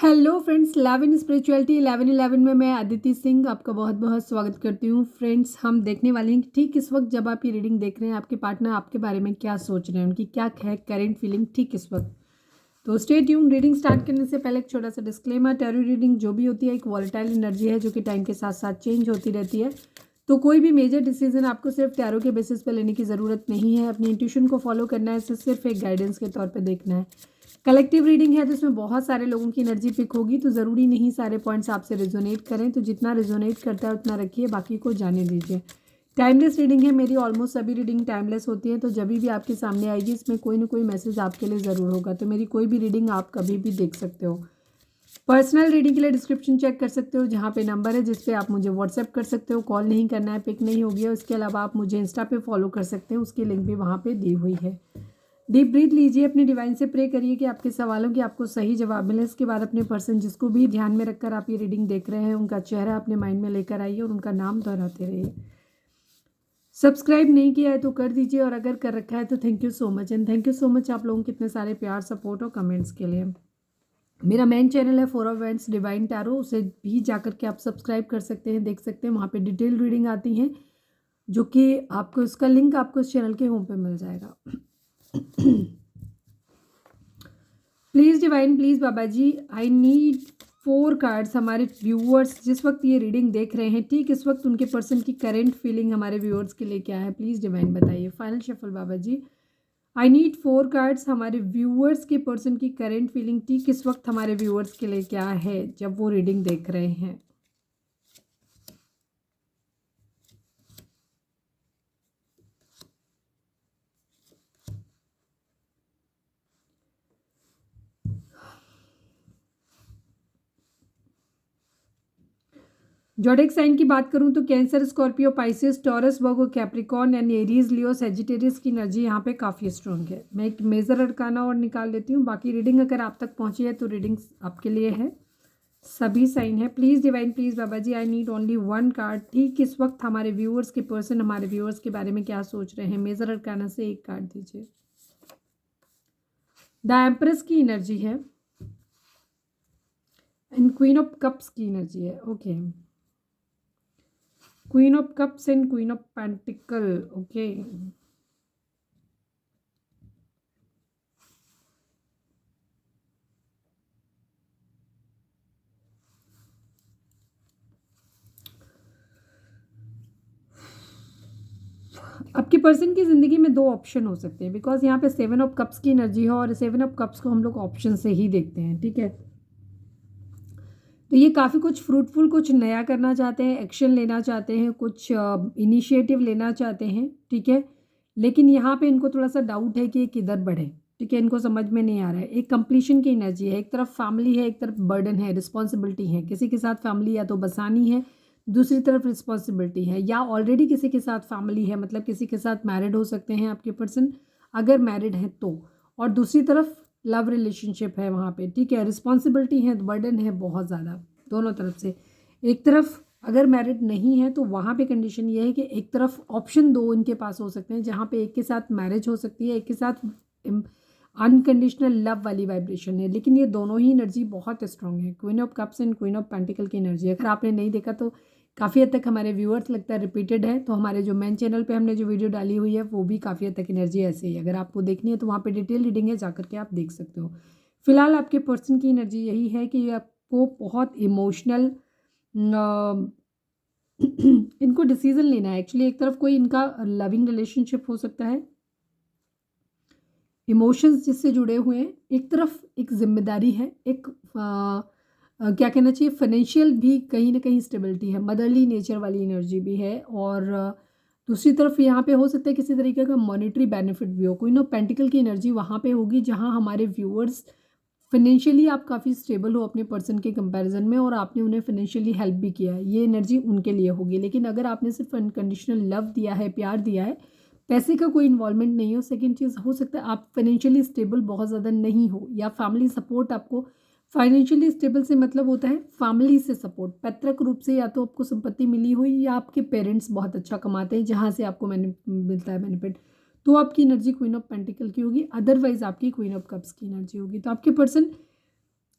Hello friends, love in spirituality 1111 में मैं अदिति सिंह आपका बहुत बहुत स्वागत करती हूँ। फ्रेंड्स, हम देखने वाले हैं कि ठीक इस वक्त जब आप ये रीडिंग देख रहे हैं आपके पार्टनर आपके बारे में क्या सोच रहे हैं, उनकी क्या है करेंट फीलिंग ठीक इस वक्त। तो स्टे ट्यून। रीडिंग स्टार्ट करने से पहले एक छोटा सा डिस्क्लेमर, टैरो रीडिंग जो भी होती है एक वॉलेटाइल एनर्जी है जो कि टाइम के साथ साथ चेंज होती रहती है। तो कोई भी मेजर डिसीजन आपको सिर्फ टैरो के बेसिस पे लेने की ज़रूरत नहीं है। अपनी इंट्यूशन को फॉलो करना है, इसे सिर्फ एक गाइडेंस के तौर पे देखना है। कलेक्टिव रीडिंग है तो इसमें बहुत सारे लोगों की एनर्जी पिक होगी, तो ज़रूरी नहीं सारे पॉइंट्स आपसे रिजोनेट करें। तो जितना रिजोनेट करता है उतना रखिए, बाकी को जाने दीजिए। टाइमलेस रीडिंग है, मेरी ऑलमोस्ट सभी रीडिंग टाइमलेस होती है। तो जब भी आपके सामने आएगी इसमें कोई ना कोई मैसेज आपके लिए ज़रूर होगा। तो मेरी कोई भी रीडिंग आप कभी भी देख सकते हो। पर्सनल रीडिंग के लिए डिस्क्रिप्शन चेक कर सकते हो, जहाँ पे नंबर है जिस पे आप मुझे व्हाट्सएप कर सकते हो। कॉल नहीं करना है, पिक नहीं होगी। और इसके अलावा आप मुझे इंस्टा पे फॉलो कर सकते हैं, उसकी लिंक भी वहाँ पे दी हुई है। डीप ब्रीथ लीजिए, अपनी डिवाइन से प्रे करिए कि आपके सवालों के आपको सही जवाब मिले। इसके बाद अपने पर्सन जिसको भी ध्यान में रखकर आप ये रीडिंग देख रहे हैं उनका चेहरा अपने माइंड में लेकर आइए और उनका नाम दोहराते रहिए। सब्सक्राइब नहीं किया है तो कर दीजिए, और अगर कर रखा है तो thank you so much. And thank you so much आप लोगों के इतने सारे प्यार, सपोर्ट और कमेंट्स के लिए। मेरा मेन चैनल है फॉर इवेंट्स डिवाइन टैरो, उसे भी जाकर के आप सब्सक्राइब कर सकते हैं, देख सकते हैं। वहाँ पे डिटेल रीडिंग आती हैं जो कि आपको इसका लिंक आपको इस चैनल के होम पे मिल जाएगा। Please divine, please Baba ji, I need 4 cards. हमारे व्यूअर्स जिस वक्त ये रीडिंग देख रहे हैं ठीक इस वक्त उनके पर्सन की करेंट फीलिंग हमारे व्यूअर्स के लिए क्या है, प्लीज़ डिवाइन बताइए। Final shuffle Baba ji, I need 4 cards. हमारे व्यूअर्स के पर्सन की करेंट फीलिंग ठीक इस वक्त हमारे व्यूअर्स के लिए क्या है जब वो रीडिंग देख रहे हैं। जोडिक साइन की बात करूं तो cancer, Scorpio, Pisces, taurus, Virgo, Capricorn and Aries, Leo, Sagittarius की एनर्जी यहाँ पे काफ़ी स्ट्रॉन्ग है। मैं एक मेजर अरकाना और निकाल लेती हूँ। बाकी रीडिंग अगर आप तक पहुँची है तो रीडिंग आपके लिए है, सभी साइन है। Please divine, please Baba ji, I need only 1 card. ठीक इस वक्त हमारे व्यूअर्स के पर्सन हमारे व्यूअर्स के बारे में क्या सोच रहे हैं, मेजर अरकाना से एक कार्ड दीजिए। द एम्प्रेस की एनर्जी है एंड क्वीन ऑफ कप्स की एनर्जी है। Okay, queen of cups and queen of pentacle. Okay, आपके पर्सन की ज़िंदगी में 2 ऑप्शन हो सकते हैं, बिकॉज यहाँ पे 7 ऑफ कप्स की एनर्जी है और 7 ऑफ कप्स को हम लोग ऑप्शन से ही देखते हैं। ठीक है, तो ये काफ़ी कुछ फ्रूटफुल, कुछ नया करना चाहते हैं, एक्शन लेना चाहते हैं, कुछ इनिशिएटिव लेना चाहते हैं। ठीक है, लेकिन यहाँ पे इनको थोड़ा सा डाउट है कि ये किधर बढ़े। ठीक है, इनको समझ में नहीं आ रहा है। एक कंप्लीशन की एनर्जी है, एक तरफ फैमिली है, एक तरफ बर्डन है, रिस्पॉन्सिबिलिटी है। किसी के साथ फैमिली या तो बसानी है, दूसरी तरफ रिस्पॉन्सिबिलिटी है, या ऑलरेडी किसी के साथ फैमिली है, मतलब किसी के साथ मैरिड हो सकते हैं आपके पर्सन अगर मैरिड हैं तो, और दूसरी तरफ लव रिलेशनशिप है वहाँ पे। ठीक है, रिस्पॉन्सिबिलिटी है, बर्डन है बहुत ज़्यादा दोनों तरफ से। एक तरफ अगर मैरिड नहीं है तो वहाँ पे कंडीशन ये है कि एक तरफ ऑप्शन 2 इनके पास हो सकते हैं, जहाँ पे एक के साथ मैरिज हो सकती है, एक के साथ अनकंडीशनल लव वाली वाइब्रेशन है। लेकिन ये दोनों ही एनर्जी बहुत स्ट्रॉन्ग है, queen of cups and queen of pentacle की एनर्जी। अगर आपने नहीं देखा तो काफ़ी हद तक हमारे व्यूअर्स लगता है रिपीटेड है, तो हमारे जो मेन चैनल पे हमने जो वीडियो डाली हुई है वो भी काफ़ी हद तक एनर्जी ऐसे ही है। अगर आपको देखनी है तो वहाँ पे डिटेल रीडिंग है, जाकर के आप देख सकते हो। फिलहाल आपके पर्सन की एनर्जी यही है कि आपको बहुत इमोशनल इनको डिसीजन लेना है। एक्चुअली एक तरफ कोई इनका लविंग रिलेशनशिप हो सकता है, इमोशंस जिससे जुड़े हुए हैं, एक तरफ एक जिम्मेदारी है, एक क्या कहना चाहिए फाइनेंशियल भी कहीं ना कहीं स्टेबिलिटी है, मदरली नेचर वाली एनर्जी भी है। और दूसरी तरफ यहाँ पे हो सकता है किसी तरीके का मॉनेटरी बेनिफिट भी हो। कोई ना पेंटिकल की एनर्जी वहाँ पे होगी जहाँ हमारे व्यूअर्स फाइनेंशियली आप काफ़ी स्टेबल हो अपने पर्सन के कंपैरिजन में, और आपने उन्हें फाइनेंशियली हेल्प भी किया है, ये एनर्जी उनके लिए होगी। लेकिन अगर आपने सिर्फ अनकंडीशनल लव दिया है, प्यार दिया है, पैसे का कोई इन्वॉल्वमेंट नहीं हो, सेकंड चीज़ हो सकता है आप फाइनेंशियली स्टेबल बहुत ज़्यादा नहीं हो, या फैमिली सपोर्ट आपको, फाइनेंशियली स्टेबल से मतलब होता है फैमिली से सपोर्ट, पैतृक रूप से या तो आपको संपत्ति मिली हुई या आपके पेरेंट्स बहुत अच्छा कमाते हैं जहाँ से आपको मिलता है बेनिफिट, तो आपकी एनर्जी क्वीन ऑफ पेंटिकल की होगी। अदरवाइज आपकी क्वीन ऑफ कप्स की एनर्जी होगी। तो आपके पर्सन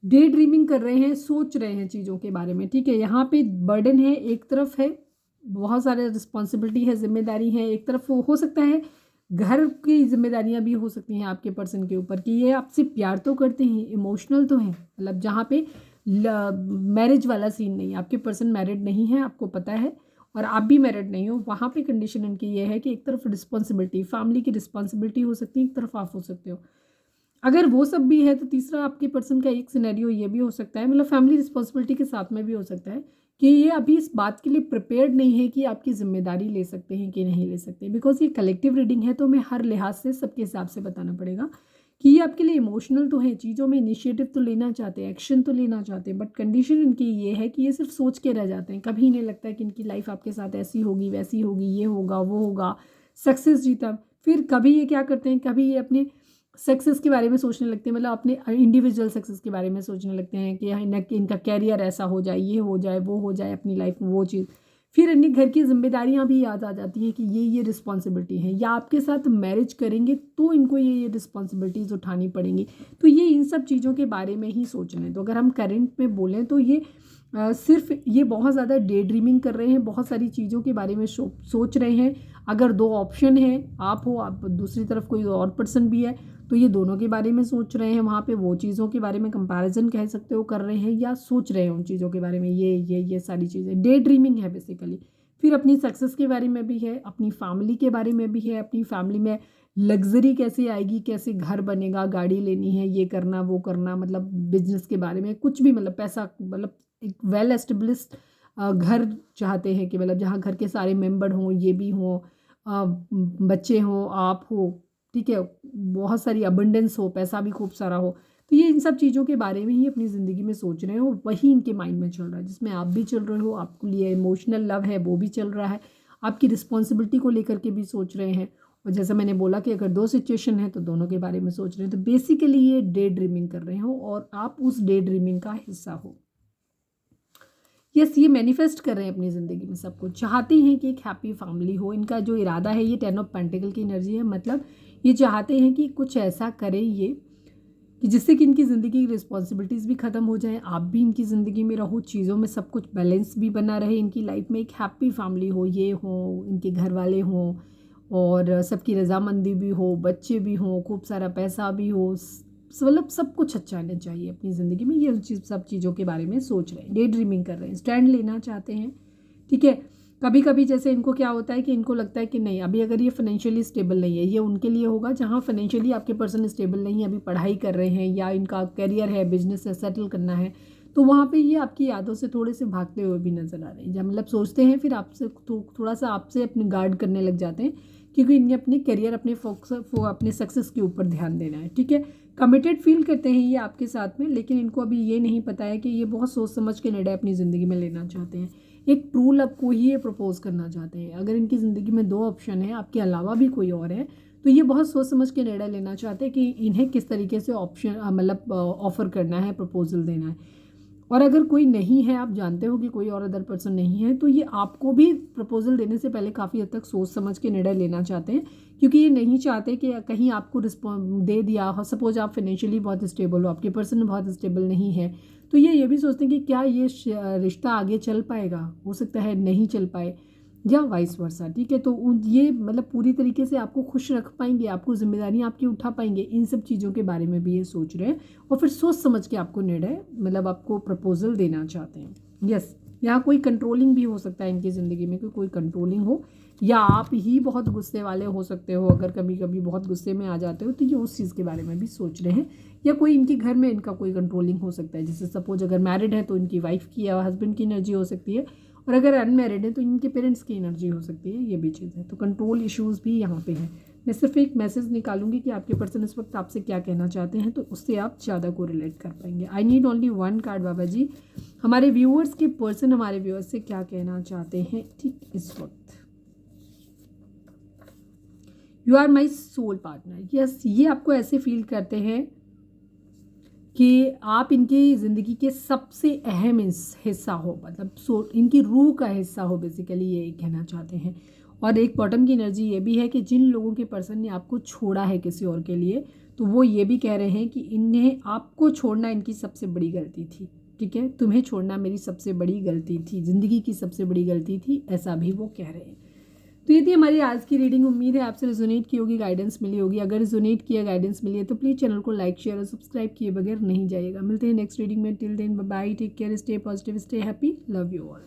डे ड्रीमिंग कर रहे हैं, सोच रहे हैं चीज़ों के बारे में, ठीक है। यहाँ पे बर्डन है, एक तरफ है बहुत सारे रिस्पॉन्सिबिलिटी है, जिम्मेदारी है, एक तरफ हो सकता है घर की जिम्मेदारियां भी हो सकती हैं आपके पर्सन के ऊपर कि ये आपसे प्यार तो करते हैं, इमोशनल तो हैं, मतलब जहाँ पे मैरिज वाला सीन नहीं, आपके पर्सन मैरिड नहीं है, आपको पता है, और आप भी मैरिड नहीं हो, वहाँ पे कंडीशन इनकी ये है कि एक तरफ रिस्पॉन्सिबिलिटी, फैमिली की रिस्पॉन्सिबिलिटी हो सकती है, एक तरफ आप हो सकते हो। अगर वो सब भी है तो तीसरा आपके पर्सन का एक सिनेरियो ये भी हो सकता है, मतलब फैमिली रिस्पॉन्सिबिलिटी के साथ में भी हो सकता है कि ये अभी इस बात के लिए प्रिपेयर्ड नहीं है कि आपकी जिम्मेदारी ले सकते हैं कि नहीं ले सकते, बिकॉज ये कलेक्टिव रीडिंग है तो हमें हर लिहाज से सबके हिसाब से बताना पड़ेगा कि ये आपके लिए इमोशनल तो है, चीज़ों में इनिशिएटिव तो लेना चाहते हैं, एक्शन तो लेना चाहते हैं, बट कंडीशन इनकी ये है कि ये सिर्फ सोच के रह जाते हैं, कभी नहीं लगता कि इनकी लाइफ आपके साथ ऐसी होगी वैसी होगी, ये होगा वो होगा, सक्सेस जीता। फिर कभी ये क्या करते हैं, कभी ये अपने सक्सेस के बारे में सोचने लगते हैं, मतलब अपने इंडिविजुअल सक्सेस के बारे में सोचने लगते हैं कि इनका कैरियर ऐसा हो जाए, ये हो जाए वो हो जाए, अपनी लाइफ में वो चीज़। फिर इन्हें घर की जिम्मेदारियां भी याद आ जाती हैं कि ये रिस्पॉन्सिबिलिटी है, या आपके साथ मैरिज करेंगे तो इनको ये रिस्पॉन्सिबिलिटीज़ उठानी पड़ेंगी, तो ये इन सब चीज़ों के बारे में ही सोच रहे हैं। तो अगर हम करंट में बोलें तो ये सिर्फ ये बहुत ज़्यादा डे ड्रीमिंग कर रहे हैं, बहुत सारी चीज़ों के बारे में सोच रहे हैं। अगर दो ऑप्शन है, आप हो, आप दूसरी तरफ कोई और पर्सन भी है, तो ये दोनों के बारे में सोच रहे हैं, वहाँ पे वो चीज़ों के बारे में कंपैरिजन कह सकते हो कर रहे हैं, या सोच रहे हैं उन चीज़ों के बारे में, ये सारी चीज़ें डे ड्रीमिंग है बेसिकली। फिर अपनी सक्सेस के बारे में भी है, अपनी फैमिली के बारे में भी है, अपनी फैमिली में लग्जरी कैसे आएगी, कैसे घर बनेगा, गाड़ी लेनी है, ये करना वो करना, मतलब बिजनेस के बारे में कुछ भी, मतलब पैसा, मतलब एक वेल एस्टेब्लिश्ड घर चाहते हैं कि मतलब जहाँ घर के सारे मेंबर हों, ये भी हों, बच्चे हों, आप हो, ठीक है, बहुत सारी अबंडेंस हो, पैसा भी खूब सारा हो। तो ये इन सब चीज़ों के बारे में ही अपनी ज़िंदगी में सोच रहे हो, वही इनके माइंड में चल रहा है, जिसमें आप भी चल रहे हो, आपके लिए इमोशनल लव है वो भी चल रहा है, आपकी रिस्पॉन्सिबिलिटी को लेकर के भी सोच रहे हैं। और जैसा मैंने बोला कि अगर दो सिचुएशन है तो दोनों के बारे में सोच रहे हैं, तो बेसिकली ये डे ड्रीमिंग कर रहे हो और आप उस डे ड्रीमिंग का हिस्सा हो। यस, ये मैनिफेस्ट कर रहे हैं अपनी ज़िंदगी में, सब कुछ चाहते हैं कि एक हैप्पी फैमिली हो। इनका जो इरादा है, ये 10 ऑफ पेंटिकल की एनर्जी है, मतलब ये चाहते हैं कि कुछ ऐसा करें ये कि जिससे कि इनकी ज़िंदगी की रिस्पॉन्सिबिलिटीज़ भी ख़त्म हो जाएं, आप भी इनकी ज़िंदगी में रहो, चीज़ों में सब कुछ बैलेंस भी बना रहे, इनकी लाइफ में एक हैप्पी फैमिली हो, ये हो, इनके घर वाले हों और सबकी रजामंदी भी हो, बच्चे भी हों, खूब सारा पैसा भी हो, मतलब सब कुछ अच्छा आना चाहिए अपनी ज़िंदगी में। ये सब चीज़ों के बारे में सोच रहे हैं, डे ड्रीमिंग कर रहे हैं, स्टैंड लेना चाहते हैं, ठीक है। कभी कभी जैसे इनको क्या होता है कि इनको लगता है कि नहीं, अभी अगर ये फाइनेंशियली स्टेबल नहीं है, ये उनके लिए होगा जहाँ फाइनेंशियली आपके पर्सन स्टेबल नहीं है, अभी पढ़ाई कर रहे हैं या इनका करियर है, बिजनेस है, सेटल करना है, तो वहाँ पे ये आपकी यादों से थोड़े से भागते हुए भी नजर आ रहे हैं, जब मतलब सोचते हैं फिर आपसे थोड़ा सा आपसे अपने गार्ड करने लग जाते हैं, क्योंकि इन्हें अपने करियर, अपने फोकस, अपने सक्सेस के ऊपर ध्यान देना है, ठीक है। कमिटेड फील करते हैं ये आपके साथ में, लेकिन इनको अभी ये नहीं पता है कि ये बहुत सोच समझ के निर्णय अपनी ज़िंदगी में लेना चाहते हैं, एक ट्रू लव को ही ये प्रपोज करना चाहते हैं। अगर इनकी ज़िंदगी में दो ऑप्शन है, आपके अलावा भी कोई और है, तो ये बहुत सोच समझ के निर्णय लेना चाहते हैं कि इन्हें किस तरीके से ऑप्शन, मतलब ऑफर करना है, प्रपोजल देना है। और अगर कोई नहीं है, आप जानते हो कि कोई और अदर पर्सन नहीं है, तो ये आपको भी प्रपोजल देने से पहले काफ़ी हद तक सोच समझ के निर्णय लेना चाहते हैं, क्योंकि ये नहीं चाहते कि कहीं आपको रिस्पॉन्स दे दिया, सपोज आप फाइनेंशियली बहुत स्टेबल हो, आपके पर्सन बहुत स्टेबल नहीं है, तो ये भी सोचते हैं कि क्या ये रिश्ता आगे चल पाएगा, हो सकता है नहीं चल पाए, या वाइस वर्सा, ठीक है। तो ये मतलब पूरी तरीके से आपको खुश रख पाएंगे, आपको जिम्मेदारियाँ आपकी उठा पाएंगे, इन सब चीज़ों के बारे में भी ये सोच रहे हैं, और फिर सोच समझ के आपको निर्णय, मतलब आपको प्रपोजल देना चाहते हैं। यस, यहाँ कोई कंट्रोलिंग भी हो सकता है इनकी ज़िंदगी में, कोई कंट्रोलिंग हो, या आप ही बहुत गुस्से वाले हो सकते हो, अगर कभी कभी बहुत गुस्से में आ जाते हो, तो ये उस चीज़ के बारे में भी सोच रहे हैं। या कोई इनके घर में इनका कोई कंट्रोलिंग हो सकता है, जैसे सपोज अगर मैरिड है तो इनकी वाइफ की या हस्बैंड की एनर्जी हो सकती है, और अगर अनमैरिड है तो इनके पेरेंट्स की एनर्जी हो सकती है, ये भी चीज़ है। तो कंट्रोल इश्यूज़ भी यहाँ पे हैं। मैं सिर्फ एक मैसेज निकालूंगी कि आपके पर्सन इस वक्त आपसे क्या कहना चाहते हैं, तो उससे आप ज़्यादा को रिलेट कर पाएंगे। I need only one card बाबा जी, हमारे व्यूअर्स के पर्सन हमारे व्यूअर्स से क्या कहना चाहते हैं ठीक इस वक्त। You are my soul partner. Yes, ये आपको ऐसे फील करते हैं कि आप इनकी ज़िंदगी के सबसे अहम हिस्सा हो, मतलब इनकी रूह का हिस्सा हो, बेसिकली ये कहना चाहते हैं। और एक बॉटम की एनर्जी ये भी है कि जिन लोगों के पर्सन ने आपको छोड़ा है किसी और के लिए, तो वो ये भी कह रहे हैं कि इन्हें आपको छोड़ना इनकी सबसे बड़ी गलती थी, ठीक है, तुम्हें छोड़ना मेरी सबसे बड़ी गलती थी, ज़िंदगी की सबसे बड़ी गलती थी, ऐसा भी वो कह रहे हैं। तो ये थी हमारी आज की रीडिंग। उम्मीद है आपसे रिजोनेट की होगी, गाइडेंस मिली होगी। अगर रिजोनेट किया, गाइडेंस मिली है तो प्लीज़ चैनल को लाइक शेयर और सब्सक्राइब किए बगैर नहीं जाइएगा। मिलते हैं नेक्स्ट रीडिंग में। Till then bye bye, take care, stay positive, stay happy, love you all.